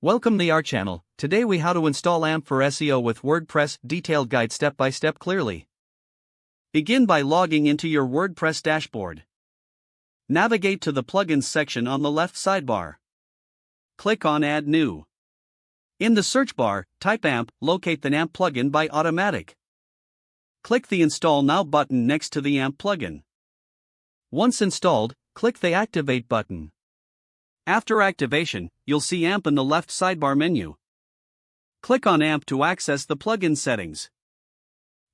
Welcome to our channel. Today we how to install AMP for SEO with WordPress, detailed guide step by step clearly. Begin by logging into your WordPress dashboard. Navigate to the plugins section on the left sidebar. Click on Add New. In the search bar, type AMP, locate the AMP plugin by automatic. Click the Install Now button next to the AMP plugin. Once installed, click the Activate button. After activation, you'll see AMP in the left sidebar menu. Click on AMP to access the plugin settings.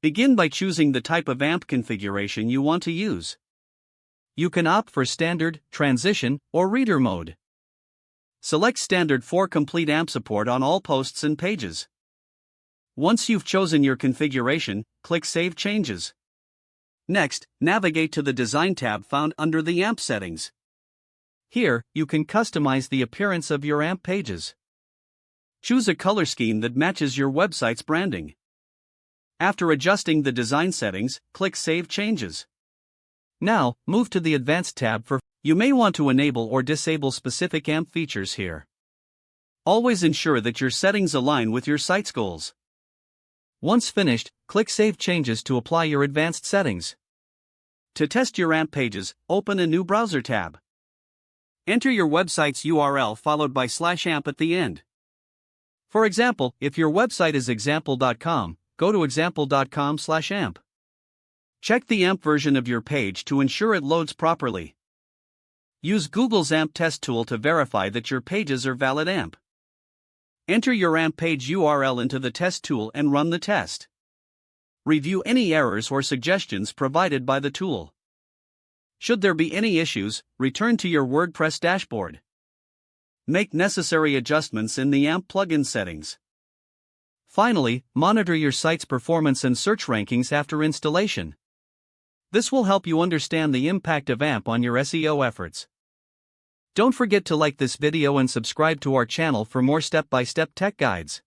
Begin by choosing the type of AMP configuration you want to use. You can opt for Standard, Transition, or Reader mode. Select Standard for complete AMP support on all posts and pages. Once you've chosen your configuration, click Save Changes. Next, navigate to the Design tab found under the AMP settings. Here, you can customize the appearance of your AMP pages. Choose a color scheme that matches your website's branding. After adjusting the design settings, click Save Changes. Now, move to the Advanced tab for. You may want to enable or disable specific AMP features here. Always ensure that your settings align with your site's goals. Once finished, click Save Changes to apply your advanced settings. To test your AMP pages, open a new browser tab. Enter your website's URL followed by /amp at the end. For example, if your website is example.com, go to example.com/amp. Check the AMP version of your page to ensure it loads properly. Use Google's AMP test tool to verify that your pages are valid AMP. Enter your AMP page URL into the test tool and run the test. Review any errors or suggestions provided by the tool. Should there be any issues, return to your WordPress dashboard. Make necessary adjustments in the AMP plugin settings. Finally, monitor your site's performance and search rankings after installation. This will help you understand the impact of AMP on your SEO efforts. Don't forget to like this video and subscribe to our channel for more step-by-step tech guides.